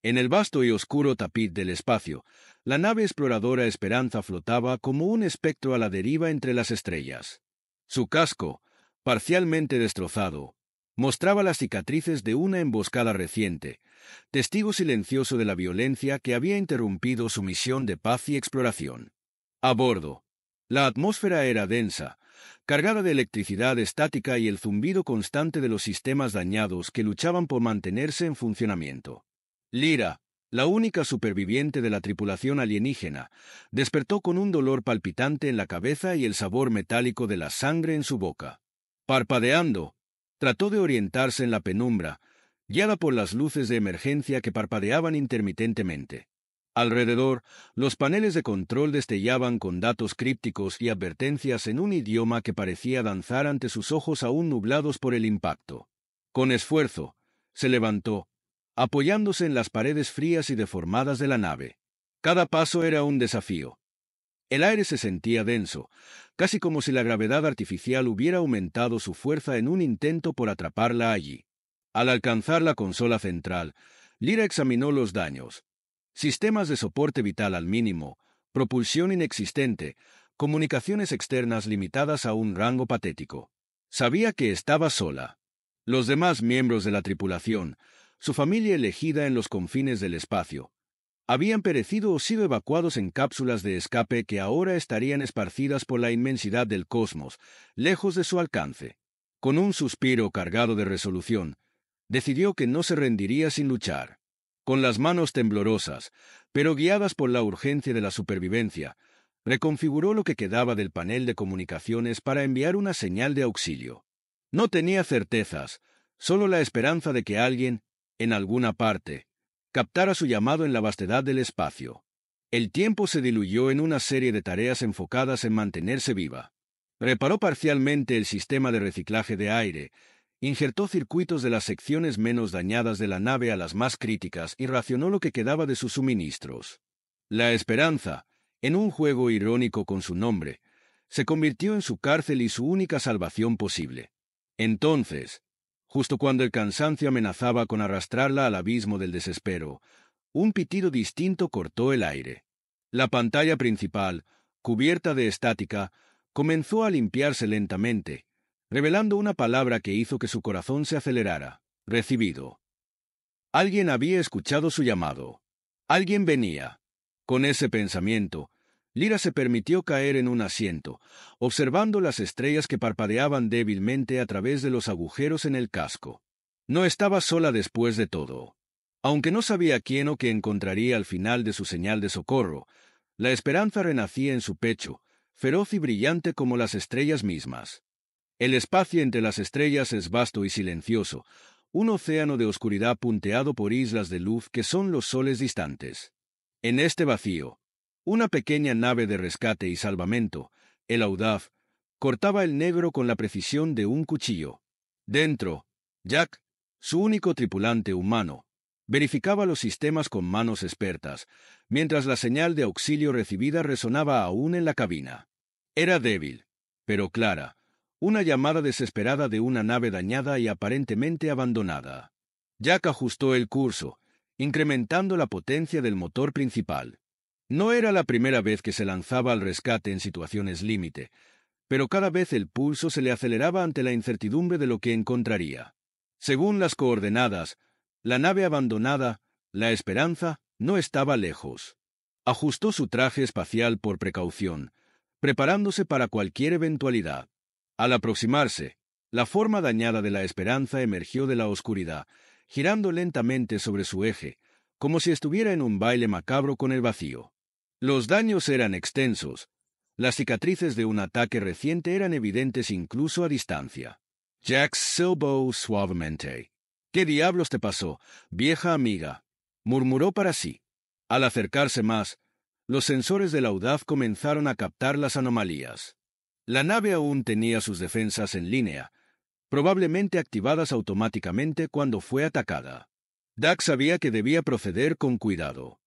En el vasto y oscuro tapiz del espacio, la nave exploradora Esperanza flotaba como un espectro a la deriva entre las estrellas. Su casco, parcialmente destrozado, mostraba las cicatrices de una emboscada reciente, testigo silencioso de la violencia que había interrumpido su misión de paz y exploración. A bordo, la atmósfera era densa, cargada de electricidad estática y el zumbido constante de los sistemas dañados que luchaban por mantenerse en funcionamiento. Lyra, la única superviviente de la tripulación alienígena, despertó con un dolor palpitante en la cabeza y el sabor metálico de la sangre en su boca. Parpadeando, trató de orientarse en la penumbra, guiada por las luces de emergencia que parpadeaban intermitentemente. Alrededor, los paneles de control destellaban con datos crípticos y advertencias en un idioma que parecía danzar ante sus ojos aún nublados por el impacto. Con esfuerzo, se levantó, apoyándose en las paredes frías y deformadas de la nave. Cada paso era un desafío. El aire se sentía denso, casi como si la gravedad artificial hubiera aumentado su fuerza en un intento por atraparla allí. Al alcanzar la consola central, Lyra examinó los daños. Sistemas de soporte vital al mínimo, propulsión inexistente, comunicaciones externas limitadas a un rango patético. Sabía que estaba sola. Los demás miembros de la tripulación, su familia elegida en los confines del espacio, habían perecido o sido evacuados en cápsulas de escape que ahora estarían esparcidas por la inmensidad del cosmos, lejos de su alcance. Con un suspiro cargado de resolución, decidió que no se rendiría sin luchar. Con las manos temblorosas, pero guiadas por la urgencia de la supervivencia, reconfiguró lo que quedaba del panel de comunicaciones para enviar una señal de auxilio. No tenía certezas, solo la esperanza de que alguien, en alguna parte, captara su llamado en la vastedad del espacio. El tiempo se diluyó en una serie de tareas enfocadas en mantenerse viva. Reparó parcialmente el sistema de reciclaje de aire, injertó circuitos de las secciones menos dañadas de la nave a las más críticas y racionó lo que quedaba de sus suministros. La esperanza, en un juego irónico con su nombre, se convirtió en su cárcel y su única salvación posible. Entonces, justo cuando el cansancio amenazaba con arrastrarla al abismo del desespero, un pitido distinto cortó el aire. La pantalla principal, cubierta de estática, comenzó a limpiarse lentamente, revelando una palabra que hizo que su corazón se acelerara. Recibido. Alguien había escuchado su llamado. Alguien venía. Con ese pensamiento, Lyra se permitió caer en un asiento, observando las estrellas que parpadeaban débilmente a través de los agujeros en el casco. No estaba sola después de todo. Aunque no sabía quién o qué encontraría al final de su señal de socorro, la esperanza renacía en su pecho, feroz y brillante como las estrellas mismas. El espacio entre las estrellas es vasto y silencioso, un océano de oscuridad punteado por islas de luz que son los soles distantes. En este vacío, una pequeña nave de rescate y salvamento, el Audaz, cortaba el negro con la precisión de un cuchillo. Dentro, Jack, su único tripulante humano, verificaba los sistemas con manos expertas, mientras la señal de auxilio recibida resonaba aún en la cabina. Era débil, pero clara, una llamada desesperada de una nave dañada y aparentemente abandonada. Jack ajustó el curso, incrementando la potencia del motor principal. No era la primera vez que se lanzaba al rescate en situaciones límite, pero cada vez el pulso se le aceleraba ante la incertidumbre de lo que encontraría. Según las coordenadas, la nave abandonada, la Esperanza, no estaba lejos. Ajustó su traje espacial por precaución, preparándose para cualquier eventualidad. Al aproximarse, la forma dañada de la Esperanza emergió de la oscuridad, girando lentamente sobre su eje, como si estuviera en un baile macabro con el vacío. Los daños eran extensos. Las cicatrices de un ataque reciente eran evidentes incluso a distancia. Jack silbó suavemente. «¿Qué diablos te pasó, vieja amiga?», murmuró para sí. Al acercarse más, los sensores del Audaz comenzaron a captar las anomalías. La nave aún tenía sus defensas en línea, probablemente activadas automáticamente cuando fue atacada. Jack sabía que debía proceder con cuidado.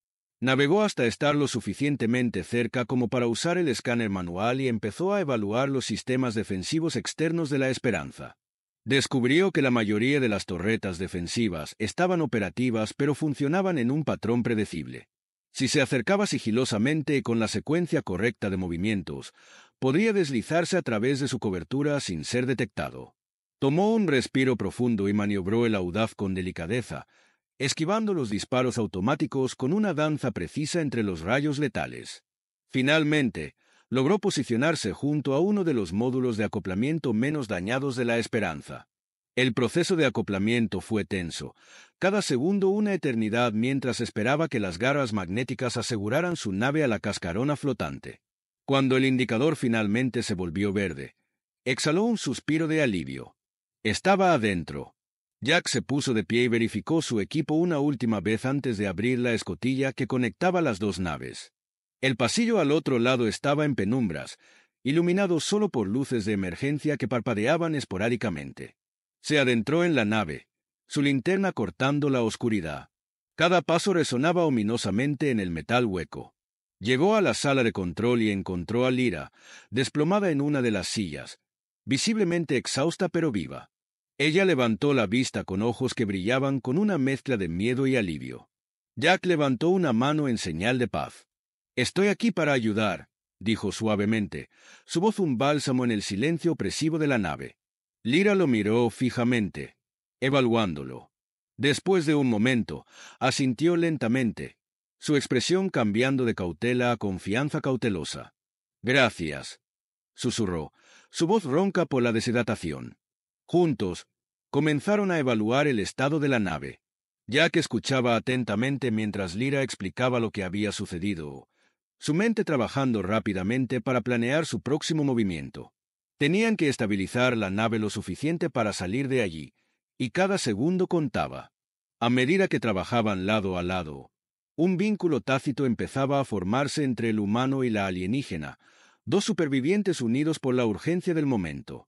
Navegó hasta estar lo suficientemente cerca como para usar el escáner manual y empezó a evaluar los sistemas defensivos externos de la Esperanza. Descubrió que la mayoría de las torretas defensivas estaban operativas pero funcionaban en un patrón predecible. Si se acercaba sigilosamente y con la secuencia correcta de movimientos, podría deslizarse a través de su cobertura sin ser detectado. Tomó un respiro profundo y maniobró el audaz con delicadeza, esquivando los disparos automáticos con una danza precisa entre los rayos letales. Finalmente, logró posicionarse junto a uno de los módulos de acoplamiento menos dañados de la Esperanza. El proceso de acoplamiento fue tenso, cada segundo una eternidad mientras esperaba que las garras magnéticas aseguraran su nave a la cascarona flotante. Cuando el indicador finalmente se volvió verde, exhaló un suspiro de alivio. Estaba adentro. Jack se puso de pie y verificó su equipo una última vez antes de abrir la escotilla que conectaba las dos naves. El pasillo al otro lado estaba en penumbras, iluminado solo por luces de emergencia que parpadeaban esporádicamente. Se adentró en la nave, su linterna cortando la oscuridad. Cada paso resonaba ominosamente en el metal hueco. Llegó a la sala de control y encontró a Lyra, desplomada en una de las sillas, visiblemente exhausta pero viva. Ella levantó la vista con ojos que brillaban con una mezcla de miedo y alivio. Jack levantó una mano en señal de paz. «Estoy aquí para ayudar», dijo suavemente, su voz un bálsamo en el silencio opresivo de la nave. Lyra lo miró fijamente, evaluándolo. Después de un momento, asintió lentamente, su expresión cambiando de cautela a confianza cautelosa. «Gracias», susurró, su voz ronca por la deshidratación. Juntos, comenzaron a evaluar el estado de la nave. Jack escuchaba atentamente mientras Lyra explicaba lo que había sucedido, su mente trabajando rápidamente para planear su próximo movimiento. Tenían que estabilizar la nave lo suficiente para salir de allí, y cada segundo contaba. A medida que trabajaban lado a lado, un vínculo tácito empezaba a formarse entre el humano y la alienígena, dos supervivientes unidos por la urgencia del momento.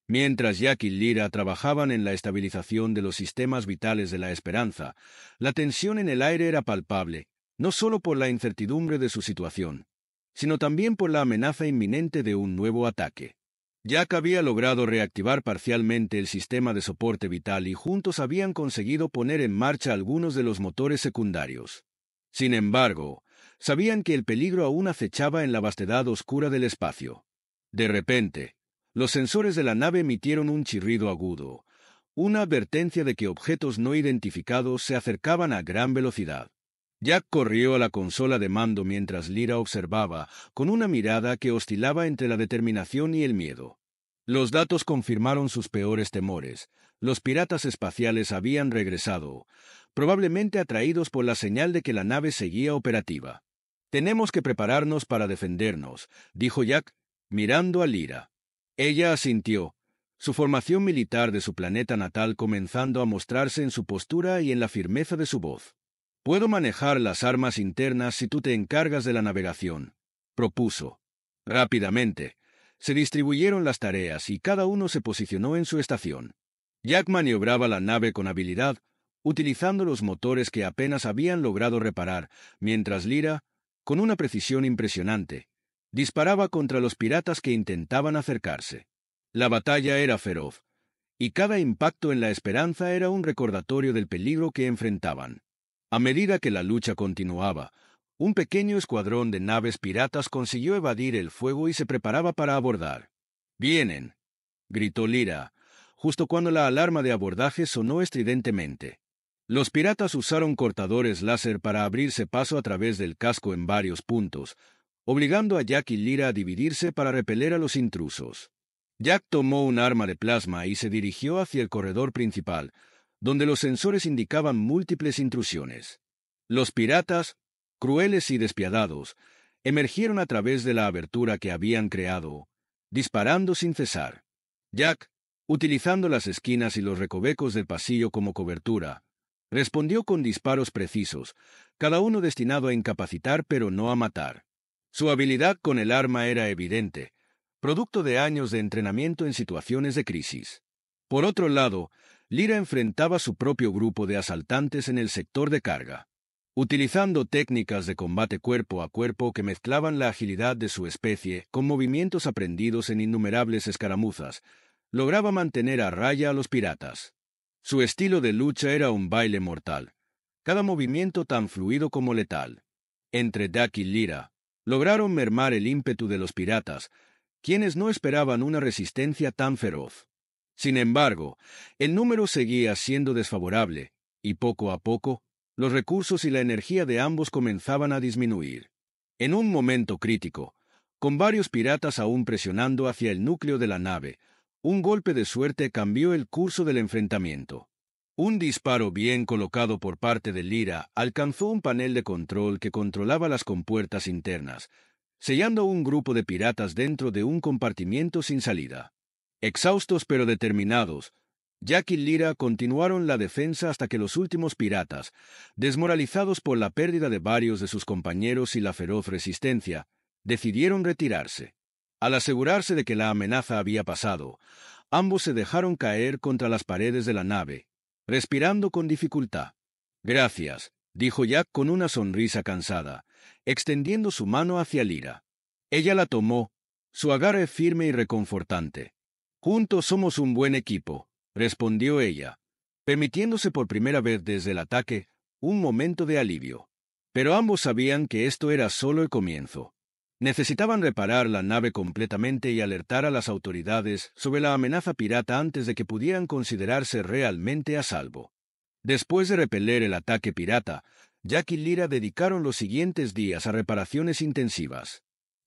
Mientras Jack y Lyra trabajaban en la estabilización de los sistemas vitales de la Esperanza, la tensión en el aire era palpable, no solo por la incertidumbre de su situación, sino también por la amenaza inminente de un nuevo ataque. Jack había logrado reactivar parcialmente el sistema de soporte vital y juntos habían conseguido poner en marcha algunos de los motores secundarios. Sin embargo, sabían que el peligro aún acechaba en la vastedad oscura del espacio. De repente, los sensores de la nave emitieron un chirrido agudo, una advertencia de que objetos no identificados se acercaban a gran velocidad. Jack corrió a la consola de mando mientras Lyra observaba, con una mirada que oscilaba entre la determinación y el miedo. Los datos confirmaron sus peores temores. Los piratas espaciales habían regresado, probablemente atraídos por la señal de que la nave seguía operativa. «Tenemos que prepararnos para defendernos», dijo Jack, mirando a Lyra. Ella asintió, su formación militar de su planeta natal comenzando a mostrarse en su postura y en la firmeza de su voz. «Puedo manejar las armas internas si tú te encargas de la navegación», propuso. Rápidamente, se distribuyeron las tareas y cada uno se posicionó en su estación. Jack maniobraba la nave con habilidad, utilizando los motores que apenas habían logrado reparar, mientras Lyra, con una precisión impresionante, disparaba contra los piratas que intentaban acercarse. La batalla era feroz, y cada impacto en la Esperanza era un recordatorio del peligro que enfrentaban. A medida que la lucha continuaba, un pequeño escuadrón de naves piratas consiguió evadir el fuego y se preparaba para abordar. «¡Vienen!», gritó Lyra, justo cuando la alarma de abordaje sonó estridentemente. Los piratas usaron cortadores láser para abrirse paso a través del casco en varios puntos, obligando a Jack y Lyra a dividirse para repeler a los intrusos. Jack tomó un arma de plasma y se dirigió hacia el corredor principal, donde los sensores indicaban múltiples intrusiones. Los piratas, crueles y despiadados, emergieron a través de la abertura que habían creado, disparando sin cesar. Jack, utilizando las esquinas y los recovecos del pasillo como cobertura, respondió con disparos precisos, cada uno destinado a incapacitar pero no a matar. Su habilidad con el arma era evidente, producto de años de entrenamiento en situaciones de crisis. Por otro lado, Lyra enfrentaba su propio grupo de asaltantes en el sector de carga. Utilizando técnicas de combate cuerpo a cuerpo que mezclaban la agilidad de su especie con movimientos aprendidos en innumerables escaramuzas, lograba mantener a raya a los piratas. Su estilo de lucha era un baile mortal, cada movimiento tan fluido como letal. Entre Dak y Lyra, lograron mermar el ímpetu de los piratas, quienes no esperaban una resistencia tan feroz. Sin embargo, el número seguía siendo desfavorable, y poco a poco, los recursos y la energía de ambos comenzaban a disminuir. En un momento crítico, con varios piratas aún presionando hacia el núcleo de la nave, un golpe de suerte cambió el curso del enfrentamiento. Un disparo bien colocado por parte de Lyra alcanzó un panel de control que controlaba las compuertas internas, sellando a un grupo de piratas dentro de un compartimiento sin salida. Exhaustos pero determinados, Jack y Lyra continuaron la defensa hasta que los últimos piratas, desmoralizados por la pérdida de varios de sus compañeros y la feroz resistencia, decidieron retirarse. Al asegurarse de que la amenaza había pasado, ambos se dejaron caer contra las paredes de la nave, respirando con dificultad. «Gracias», dijo Jack con una sonrisa cansada, extendiendo su mano hacia Lyra. Ella la tomó, su agarre firme y reconfortante. «Juntos somos un buen equipo», respondió ella, permitiéndose por primera vez desde el ataque un momento de alivio. Pero ambos sabían que esto era solo el comienzo. Necesitaban reparar la nave completamente y alertar a las autoridades sobre la amenaza pirata antes de que pudieran considerarse realmente a salvo. Después de repeler el ataque pirata, Jack y Lyra dedicaron los siguientes días a reparaciones intensivas.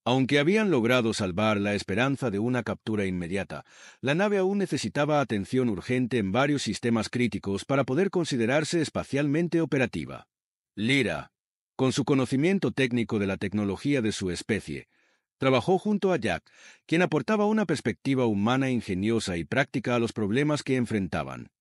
Aunque habían logrado salvar la esperanza de una captura inmediata, la nave aún necesitaba atención urgente en varios sistemas críticos para poder considerarse espacialmente operativa. Lyra, con su conocimiento técnico de la tecnología de su especie, trabajó junto a Jack, quien aportaba una perspectiva humana ingeniosa y práctica a los problemas que enfrentaban.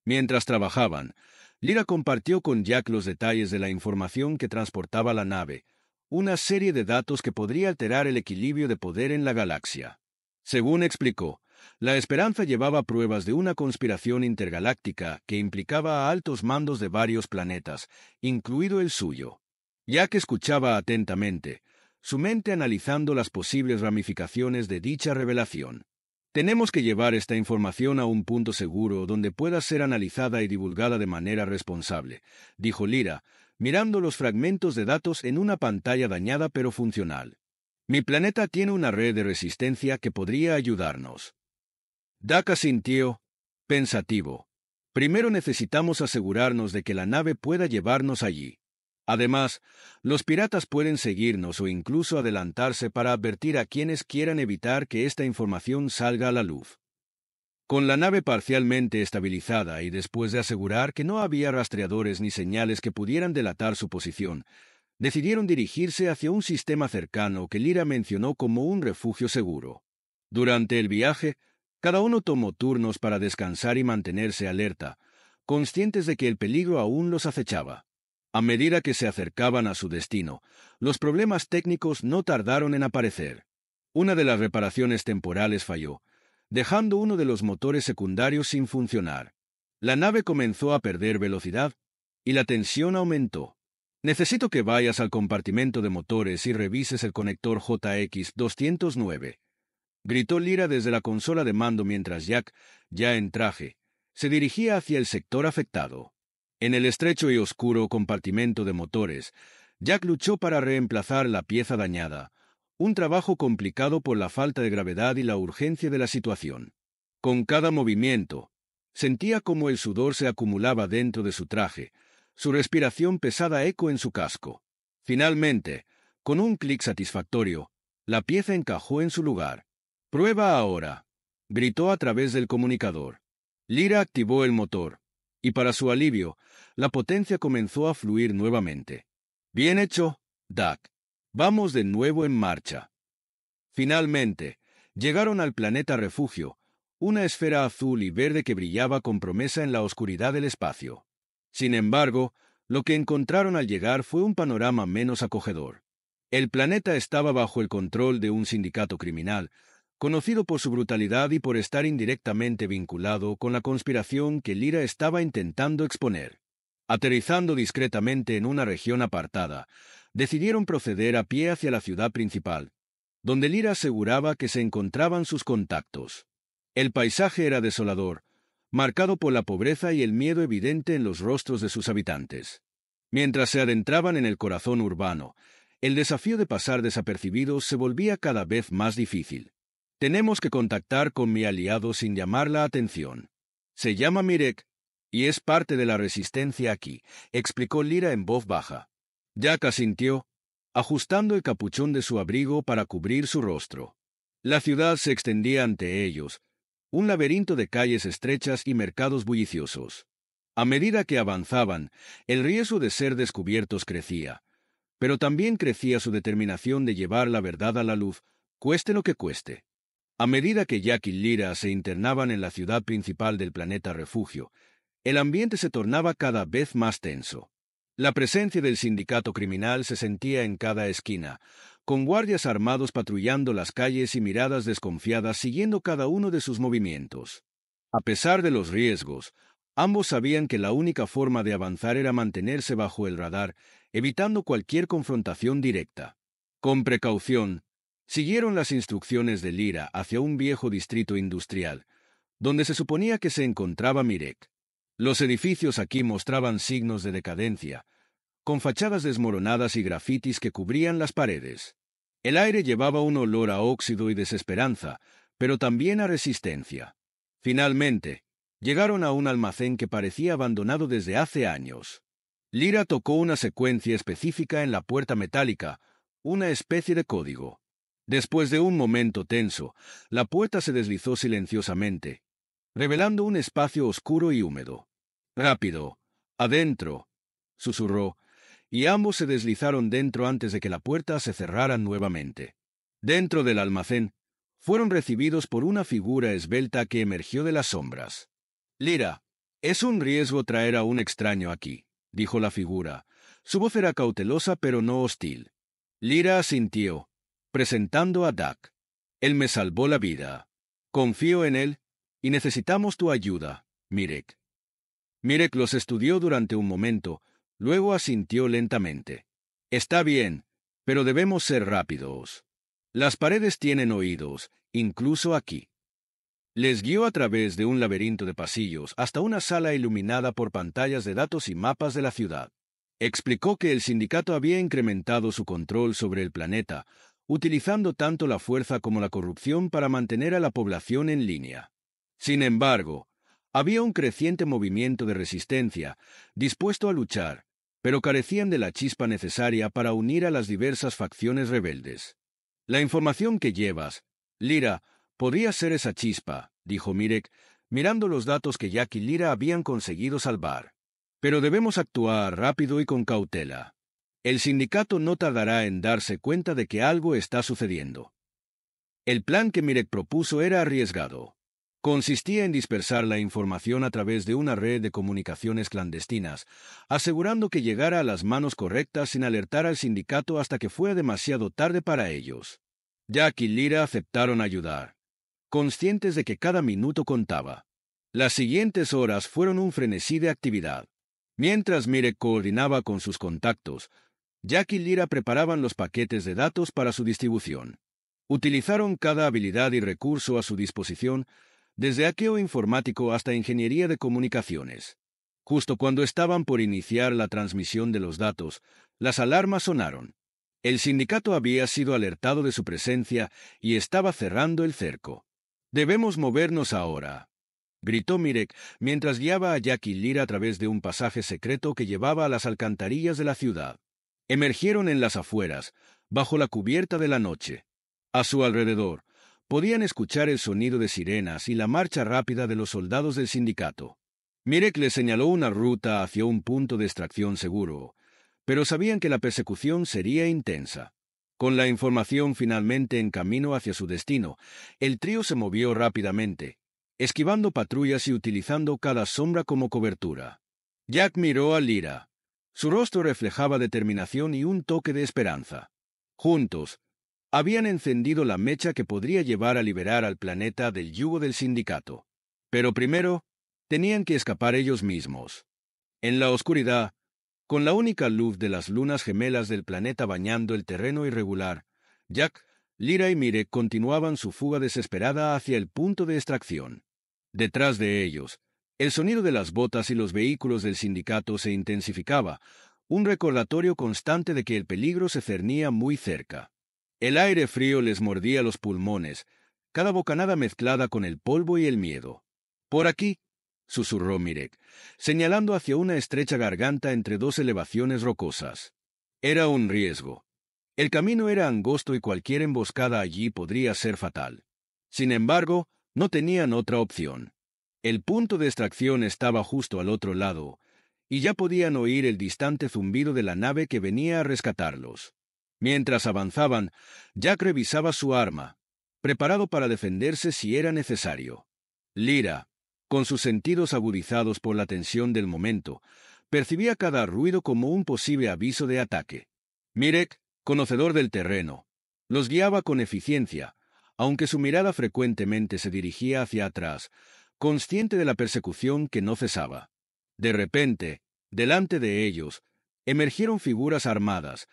Mientras trabajaban, Lyra compartió con Jack los detalles de la información que transportaba la nave, una serie de datos que podría alterar el equilibrio de poder en la galaxia. Según explicó, la Esperanza llevaba pruebas de una conspiración intergaláctica que implicaba a altos mandos de varios planetas, incluido el suyo. Jack escuchaba atentamente, su mente analizando las posibles ramificaciones de dicha revelación. «Tenemos que llevar esta información a un punto seguro donde pueda ser analizada y divulgada de manera responsable», dijo Lyra, mirando los fragmentos de datos en una pantalla dañada pero funcional. «Mi planeta tiene una red de resistencia que podría ayudarnos». Dak asintió, pensativo. «Primero necesitamos asegurarnos de que la nave pueda llevarnos allí. Además, los piratas pueden seguirnos o incluso adelantarse para advertir a quienes quieran evitar que esta información salga a la luz». Con la nave parcialmente estabilizada y después de asegurar que no había rastreadores ni señales que pudieran delatar su posición, decidieron dirigirse hacia un sistema cercano que Lyra mencionó como un refugio seguro. Durante el viaje, cada uno tomó turnos para descansar y mantenerse alerta, conscientes de que el peligro aún los acechaba. A medida que se acercaban a su destino, los problemas técnicos no tardaron en aparecer. Una de las reparaciones temporales falló, dejando uno de los motores secundarios sin funcionar. La nave comenzó a perder velocidad y la tensión aumentó. «Necesito que vayas al compartimento de motores y revises el conector JX-209», gritó Lyra desde la consola de mando mientras Jack, ya en traje, se dirigía hacia el sector afectado. En el estrecho y oscuro compartimento de motores, Jack luchó para reemplazar la pieza dañada, un trabajo complicado por la falta de gravedad y la urgencia de la situación. Con cada movimiento, sentía como el sudor se acumulaba dentro de su traje, su respiración pesada eco en su casco. Finalmente, con un clic satisfactorio, la pieza encajó en su lugar. «Prueba ahora», gritó a través del comunicador. Lyra activó el motor, y para su alivio, la potencia comenzó a fluir nuevamente. «Bien hecho, Dak. Vamos de nuevo en marcha». Finalmente, llegaron al planeta refugio, una esfera azul y verde que brillaba con promesa en la oscuridad del espacio. Sin embargo, lo que encontraron al llegar fue un panorama menos acogedor. El planeta estaba bajo el control de un sindicato criminal, conocido por su brutalidad y por estar indirectamente vinculado con la conspiración que Lyra estaba intentando exponer. Aterrizando discretamente en una región apartada, decidieron proceder a pie hacia la ciudad principal, donde Lyra aseguraba que se encontraban sus contactos. El paisaje era desolador, marcado por la pobreza y el miedo evidente en los rostros de sus habitantes. Mientras se adentraban en el corazón urbano, el desafío de pasar desapercibidos se volvía cada vez más difícil. Tenemos que contactar con mi aliado sin llamar la atención. Se llama Mirek y es parte de la resistencia aquí, explicó Lyra en voz baja. Jack asintió, ajustando el capuchón de su abrigo para cubrir su rostro. La ciudad se extendía ante ellos, un laberinto de calles estrechas y mercados bulliciosos. A medida que avanzaban, el riesgo de ser descubiertos crecía, pero también crecía su determinación de llevar la verdad a la luz, cueste lo que cueste. A medida que Jack y Lyra se internaban en la ciudad principal del planeta refugio, el ambiente se tornaba cada vez más tenso. La presencia del sindicato criminal se sentía en cada esquina, con guardias armados patrullando las calles y miradas desconfiadas siguiendo cada uno de sus movimientos. A pesar de los riesgos, ambos sabían que la única forma de avanzar era mantenerse bajo el radar, evitando cualquier confrontación directa. Con precaución, siguieron las instrucciones de Lyra hacia un viejo distrito industrial, donde se suponía que se encontraba Mirek. Los edificios aquí mostraban signos de decadencia, con fachadas desmoronadas y grafitis que cubrían las paredes. El aire llevaba un olor a óxido y desesperanza, pero también a resistencia. Finalmente, llegaron a un almacén que parecía abandonado desde hace años. Lyra tocó una secuencia específica en la puerta metálica, una especie de código. Después de un momento tenso, la puerta se deslizó silenciosamente, revelando un espacio oscuro y húmedo. «Rápido, adentro», susurró, y ambos se deslizaron dentro antes de que la puerta se cerrara nuevamente. Dentro del almacén, fueron recibidos por una figura esbelta que emergió de las sombras. «Lyra, es un riesgo traer a un extraño aquí», dijo la figura. Su voz era cautelosa pero no hostil. Lyra asintió, presentando a Jack. «Él me salvó la vida. Confío en él y necesitamos tu ayuda, Mirek». Mirek los estudió durante un momento, luego asintió lentamente. «Está bien, pero debemos ser rápidos. Las paredes tienen oídos, incluso aquí». Les guió a través de un laberinto de pasillos hasta una sala iluminada por pantallas de datos y mapas de la ciudad. Explicó que el sindicato había incrementado su control sobre el planeta, utilizando tanto la fuerza como la corrupción para mantener a la población en línea. Sin embargo, había un creciente movimiento de resistencia, dispuesto a luchar, pero carecían de la chispa necesaria para unir a las diversas facciones rebeldes. «La información que llevas, Lyra, podría ser esa chispa», dijo Mirek, mirando los datos que Jack y Lyra habían conseguido salvar. «Pero debemos actuar rápido y con cautela. El sindicato no tardará en darse cuenta de que algo está sucediendo». El plan que Mirek propuso era arriesgado. Consistía en dispersar la información a través de una red de comunicaciones clandestinas, asegurando que llegara a las manos correctas sin alertar al sindicato hasta que fuera demasiado tarde para ellos. Jack y Lyra aceptaron ayudar, conscientes de que cada minuto contaba. Las siguientes horas fueron un frenesí de actividad. Mientras Mirek coordinaba con sus contactos, Jack y Lyra preparaban los paquetes de datos para su distribución. Utilizaron cada habilidad y recurso a su disposición, desde hackeo informático hasta ingeniería de comunicaciones. Justo cuando estaban por iniciar la transmisión de los datos, las alarmas sonaron. El sindicato había sido alertado de su presencia y estaba cerrando el cerco. «Debemos movernos ahora», gritó Mirek mientras guiaba a Jack y Lyra a través de un pasaje secreto que llevaba a las alcantarillas de la ciudad. Emergieron en las afueras, bajo la cubierta de la noche. A su alrededor, podían escuchar el sonido de sirenas y la marcha rápida de los soldados del sindicato. Mirek les señaló una ruta hacia un punto de extracción seguro, pero sabían que la persecución sería intensa. Con la información finalmente en camino hacia su destino, el trío se movió rápidamente, esquivando patrullas y utilizando cada sombra como cobertura. Jack miró a Lyra. Su rostro reflejaba determinación y un toque de esperanza. Juntos, habían encendido la mecha que podría llevar a liberar al planeta del yugo del sindicato. Pero primero, tenían que escapar ellos mismos. En la oscuridad, con la única luz de las lunas gemelas del planeta bañando el terreno irregular, Jack Lyra y Mirek continuaban su fuga desesperada hacia el punto de extracción. Detrás de ellos, el sonido de las botas y los vehículos del sindicato se intensificaba, un recordatorio constante de que el peligro se cernía muy cerca. El aire frío les mordía los pulmones, cada bocanada mezclada con el polvo y el miedo. «Por aquí», susurró Mirek, señalando hacia una estrecha garganta entre dos elevaciones rocosas. Era un riesgo. El camino era angosto y cualquier emboscada allí podría ser fatal. Sin embargo, no tenían otra opción. El punto de extracción estaba justo al otro lado, y ya podían oír el distante zumbido de la nave que venía a rescatarlos. Mientras avanzaban, Jack revisaba su arma, preparado para defenderse si era necesario. Lyra, con sus sentidos agudizados por la tensión del momento, percibía cada ruido como un posible aviso de ataque. Mirek, conocedor del terreno, los guiaba con eficiencia, aunque su mirada frecuentemente se dirigía hacia atrás, consciente de la persecución que no cesaba. De repente, delante de ellos, emergieron figuras armadas.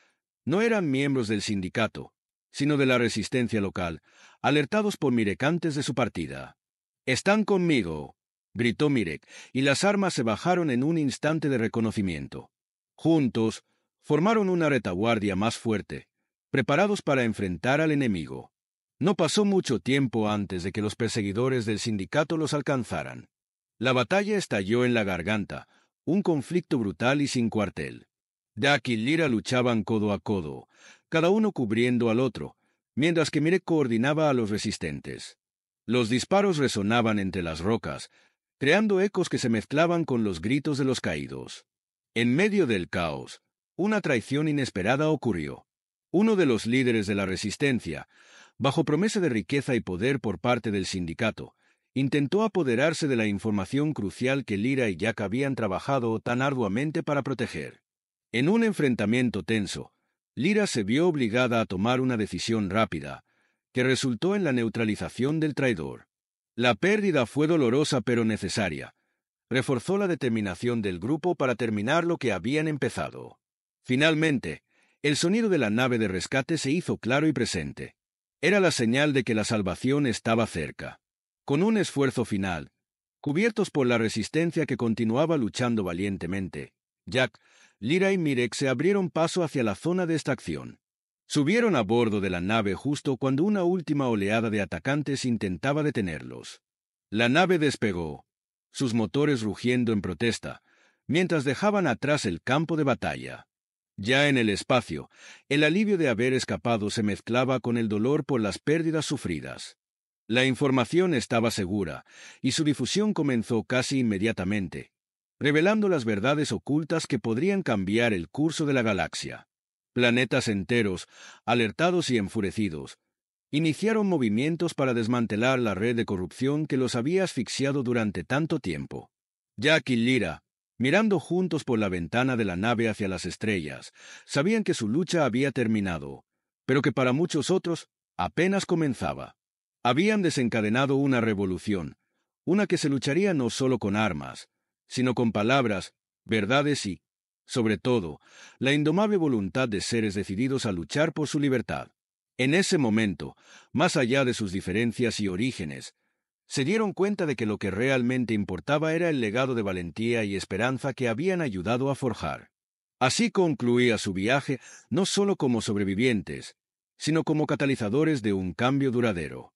No eran miembros del sindicato, sino de la resistencia local, alertados por Mirek antes de su partida. «¡Están conmigo!», gritó Mirek, y las armas se bajaron en un instante de reconocimiento. Juntos, formaron una retaguardia más fuerte, preparados para enfrentar al enemigo. No pasó mucho tiempo antes de que los perseguidores del sindicato los alcanzaran. La batalla estalló en la garganta, un conflicto brutal y sin cuartel. Jack y Lyra luchaban codo a codo, cada uno cubriendo al otro, mientras que Mirek coordinaba a los resistentes. Los disparos resonaban entre las rocas, creando ecos que se mezclaban con los gritos de los caídos. En medio del caos, una traición inesperada ocurrió. Uno de los líderes de la resistencia, bajo promesa de riqueza y poder por parte del sindicato, intentó apoderarse de la información crucial que Lyra y Jack habían trabajado tan arduamente para proteger. En un enfrentamiento tenso, Lyra se vio obligada a tomar una decisión rápida, que resultó en la neutralización del traidor. La pérdida fue dolorosa pero necesaria. Reforzó la determinación del grupo para terminar lo que habían empezado. Finalmente, el sonido de la nave de rescate se hizo claro y presente. Era la señal de que la salvación estaba cerca. Con un esfuerzo final, cubiertos por la resistencia que continuaba luchando valientemente, Jack, Lyra y Mirek se abrieron paso hacia la zona de extracción. Subieron a bordo de la nave justo cuando una última oleada de atacantes intentaba detenerlos. La nave despegó, sus motores rugiendo en protesta, mientras dejaban atrás el campo de batalla. Ya en el espacio, el alivio de haber escapado se mezclaba con el dolor por las pérdidas sufridas. La información estaba segura, y su difusión comenzó casi inmediatamente, revelando las verdades ocultas que podrían cambiar el curso de la galaxia. Planetas enteros, alertados y enfurecidos, iniciaron movimientos para desmantelar la red de corrupción que los había asfixiado durante tanto tiempo. Jack y Lyra, mirando juntos por la ventana de la nave hacia las estrellas, sabían que su lucha había terminado, pero que para muchos otros apenas comenzaba. Habían desencadenado una revolución, una que se lucharía no solo con armas, sino con palabras, verdades y, sobre todo, la indomable voluntad de seres decididos a luchar por su libertad. En ese momento, más allá de sus diferencias y orígenes, se dieron cuenta de que lo que realmente importaba era el legado de valentía y esperanza que habían ayudado a forjar. Así concluía su viaje, no solo como sobrevivientes, sino como catalizadores de un cambio duradero.